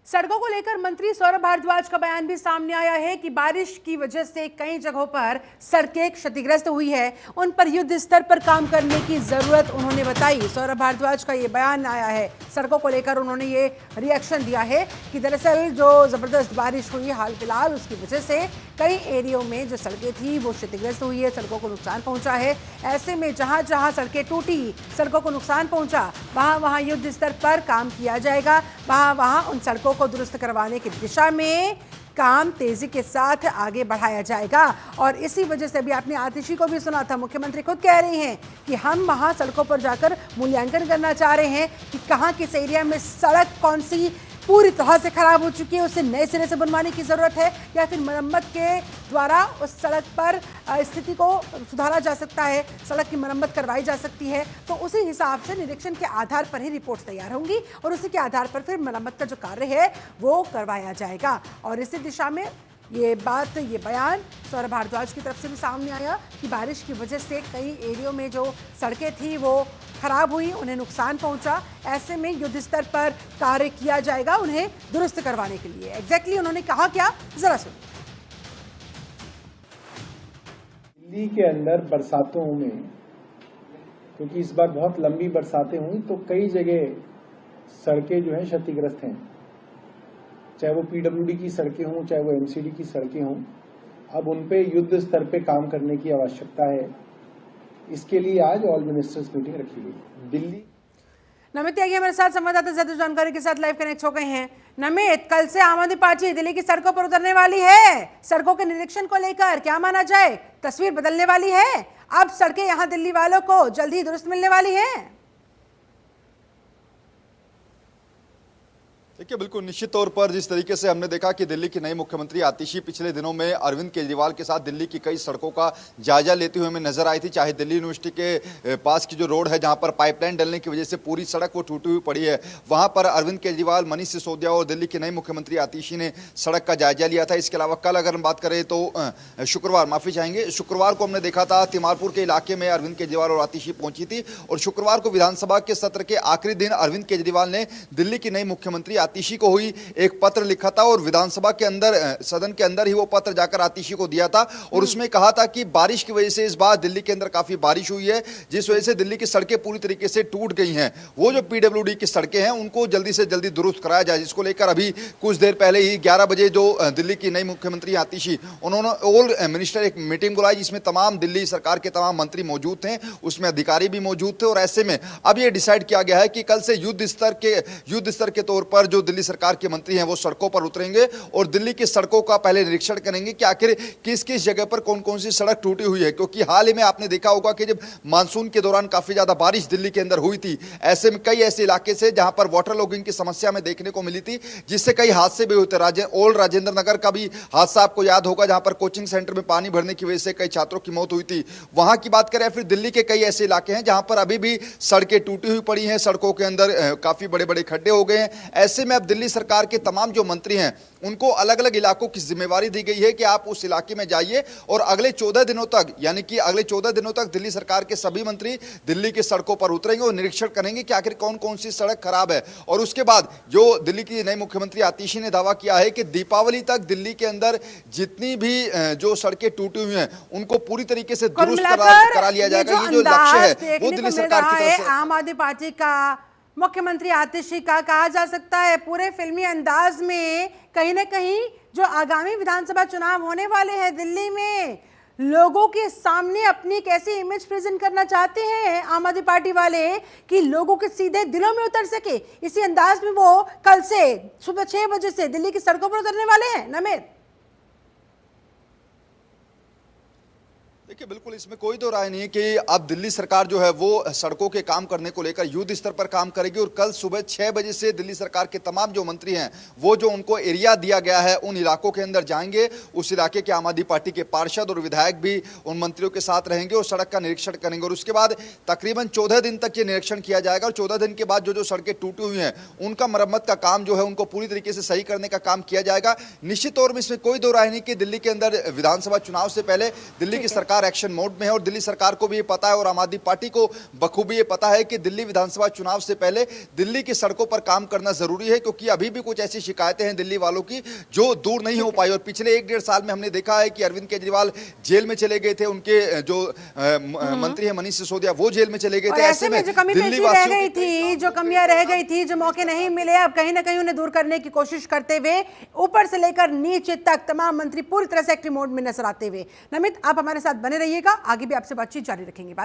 सड़कों को लेकर मंत्री सौरभ भारद्वाज का बयान भी सामने आया है कि बारिश की वजह से कई जगहों पर सड़कें क्षतिग्रस्त हुई है, उन पर युद्ध स्तर पर काम करने की जरूरत उन्होंने बताई। सौरभ भारद्वाज का ये बयान आया है, सड़कों को लेकर उन्होंने ये रिएक्शन दिया है कि दरअसल जो जबरदस्त बारिश हुई हाल फिलहाल उसकी वजह से कई एरियो में जो सड़कें थी वो क्षतिग्रस्त हुई है, सड़कों को नुकसान पहुंचा है। ऐसे में जहां जहां सड़कें टूटी, सड़कों को नुकसान पहुंचा, वहां वहां युद्ध स्तर पर काम किया जाएगा, वहां वहां उन सड़कों को दुरुस्त करवाने की दिशा में काम तेजी के साथ आगे बढ़ाया जाएगा। और इसी वजह से भी आपने आतिशी को भी सुना था, मुख्यमंत्री खुद कह रही हैं कि हम वहां सड़कों पर जाकर मूल्यांकन करना चाह रहे हैं कि कहां किस एरिया में सड़क कौन सी पूरी तरह से खराब हो चुकी है, उसे नए सिरे से बनवाने की जरूरत है, या फिर मरम्मत के द्वारा उस सड़क पर स्थिति को सुधारा जा सकता है, सड़क की मरम्मत करवाई जा सकती है। तो उसी हिसाब से निरीक्षण के आधार पर ही रिपोर्ट्स तैयार होंगी और उसी के आधार पर फिर मरम्मत का जो कार्य है वो करवाया जाएगा। और इसी दिशा में ये बयान सौरभ भारद्वाज की तरफ से भी सामने आया कि बारिश की वजह से कई एरियो में जो सड़कें थी वो खराब हुई, उन्हें नुकसान पहुंचा। ऐसे में युद्ध स्तर पर कार्य किया जाएगा उन्हें दुरुस्त करवाने के लिए। एग्जैक्टली उन्होंने कहा क्या, जरा सुनिए। दिल्ली के अंदर बरसातों में, क्योंकि इस बार बहुत लंबी बरसातें हुई तो कई जगह सड़कें जो हैं क्षतिग्रस्त हैं, चाहे वो पीडब्ल्यूडी की सड़कें हों, चाहे वो एमसीडी की सड़कें हों। अब उन पे युद्ध स्तर पे काम करने की आवश्यकता है। इसके लिए आज ऑल मिनिस्टर्स मीटिंग रखी गई दिल्ली। नमित त्यागी हमारे साथ संवाददाता ज्यादा जानकारी के साथ लाइव कनेक्ट हो गए हैं। नमित, कल से आम आदमी पार्टी दिल्ली की सड़कों पर उतरने वाली है, सड़कों के निरीक्षण को लेकर क्या माना जाए, तस्वीर बदलने वाली है? अब सड़कें यहां दिल्ली वालों को जल्द ही दुरुस्त मिलने वाली है। देखिए, बिल्कुल निश्चित तौर पर जिस तरीके से हमने देखा कि दिल्ली की नई मुख्यमंत्री आतिशी पिछले दिनों में अरविंद केजरीवाल के साथ दिल्ली की कई सड़कों का जायजा लेते हुए हमें नजर आई थी। चाहे दिल्ली यूनिवर्सिटी के पास की जो रोड है जहां पर पाइपलाइन डलने की वजह से पूरी सड़क वो टूटी हुई पड़ी है, वहां पर अरविंद केजरीवाल, मनीष सिसोदिया और दिल्ली की नई मुख्यमंत्री आतिशी ने सड़क का जायजा लिया था। इसके अलावा कल अगर हम बात करें तो शुक्रवार को हमने देखा था तिमारपुर के इलाके में अरविंद केजरीवाल और आतिशी पहुंची थी। और शुक्रवार को विधानसभा के सत्र के आखिरी दिन अरविंद केजरीवाल ने दिल्ली की नई मुख्यमंत्री आतिशी को हुई एक पत्र लिखा था और विधानसभा के अंदर, सदन के अंदर ही वो पत्र जाकर आतिशी को दिया था। और उसमें कहा था कि बारिश की वजह से इस बार दिल्ली के अंदर काफी बारिश हुई है, जिस वजह से दिल्ली की सड़कें पूरी तरीके से टूट गई हैं। वो जो पीडब्ल्यूडी की सड़कें हैं उनको जल्दी से जल्दी दुरुस्त कराया जाए, जिसको लेकर अभी कुछ देर पहले ही 11 बजे जो दिल्ली की नई मुख्यमंत्री आतिशी, उन्होंने ऑल मिनिस्टर एक मीटिंग बुलाई जिसमें तमाम दिल्ली सरकार के तमाम मंत्री मौजूद थे, उसमें अधिकारी भी मौजूद थे। और ऐसे में अब यह डिसाइड किया गया है कि कल से युद्ध स्तर के तौर पर जो दिल्ली सरकार के मंत्री हैं वो सड़कों पर उतरेंगे और दिल्ली की सड़कों का पहले निरीक्षण करेंगे कि आखिर किस किस जगह पर कौन कौन सी सड़क टूटी हुई है। क्योंकि हाल ही में आपने देखा होगा कि जब मानसून के दौरान काफी ज्यादा बारिश दिल्ली के अंदर हुई थी, ऐसे में कई ऐसे इलाके से जहां पर वाटर लॉगिंग की समस्या में देखने को मिली थी, जिससे कई हादसे भी हुए थे। ओल्ड राजेंद्र नगर का भी हादसा आपको याद होगा, जहां पर कोचिंग सेंटर में पानी भरने की वजह से कई छात्रों की मौत हुई थी। वहां की बात करें, फिर दिल्ली के कई ऐसे इलाके हैं जहां पर अभी भी सड़कें टूटी हुई पड़ी हैं, सड़कों के अंदर काफी बड़े बड़े खड्डे हो गए हैं। ऐसे में अब दिल्ली सरकार के तमाम जो मंत्री हैं उनको अलग अलग इलाकों की जिम्मेवारी दी गई है कि आप उस इलाके में जाइए और अगले 14 दिनों तक, यानी कि अगले 14 दिनों तक दिल्ली सरकार के सभी मंत्री दिल्ली की सड़कों पर उतरेंगे और निरीक्षण करेंगे कि आखिर कौन कौन सी सड़क खराब है। और उसके बाद जो दिल्ली की नई मुख्यमंत्री आतिशी ने दावा किया है कि दीपावली तक दिल्ली के अंदर जितनी भी जो सड़कें टूटी हुई हैं उनको पूरी तरीके से दुरुस्त करा लिया जाएगा। ये जो लक्ष्य है वो दिल्ली सरकार की तरफ से, आम आदमी पार्टी का, मुख्यमंत्री आतिशी का, कहा जा सकता है पूरे फिल्मी अंदाज में कहीं ना कहीं जो आगामी विधानसभा चुनाव होने वाले हैं दिल्ली में, लोगों के सामने अपनी एक ऐसी इमेज प्रेजेंट करना चाहते हैं आम आदमी पार्टी वाले कि लोगों के सीधे दिलों में उतर सके। इसी अंदाज में वो कल से सुबह 6 बजे से दिल्ली की सड़कों पर उतरने वाले हैं। नमित, देखिए, बिल्कुल इसमें कोई दो राय नहीं है कि अब दिल्ली सरकार जो है वो सड़कों के काम करने को लेकर युद्ध स्तर पर काम करेगी। और कल सुबह 6 बजे से दिल्ली सरकार के तमाम जो मंत्री हैं वो जो उनको एरिया दिया गया है उन इलाकों के अंदर जाएंगे। उस इलाके के आम आदमी पार्टी के पार्षद और विधायक भी उन मंत्रियों के साथ रहेंगे और सड़क का निरीक्षण करेंगे। और उसके बाद तकरीबन 14 दिन तक ये निरीक्षण किया जाएगा और 14 दिन के बाद जो जो सड़कें टूटी हुई हैं उनका मरम्मत का काम जो है उनको पूरी तरीके से सही करने का काम किया जाएगा। निश्चित तौर में इसमें कोई दो राय नहीं कि दिल्ली के अंदर विधानसभा चुनाव से पहले दिल्ली की सरकार एक्शन मोड में है और दिल्ली सरकार को भी ये पता है और आम आदमी पार्टी को बखूबी ये पता है कि दिल्ली विधानसभा चुनाव से पहले दिल्ली की सड़कों पर काम करना जरूरी है, क्योंकि अभी भी कुछ ऐसी शिकायतें हैं दिल्ली वालों की जो दूर नहीं हो पाई। और पिछले 1-1.5 साल में हमने देखा है कि अरविंद केजरीवाल जेल में चले गए थे, उनके जो मंत्री है मनीष सिसोदिया वो जेल में चले गए थे। ऐसे में जो कमी पेशी रह गई थी, जो कमियां रह गई थी, जो मौके नहीं मिले, अब कहीं ना कहीं उन्हें दूर करने की कोशिश करते हुए ऊपर से लेकर नीचे तक तमाम मंत्री पूरी तरह से एक्टिव मोड में नजर आते हुए। नमित, आप हमारे साथ बने रहिएगा, आगे भी आपसे बातचीत जारी रखेंगे।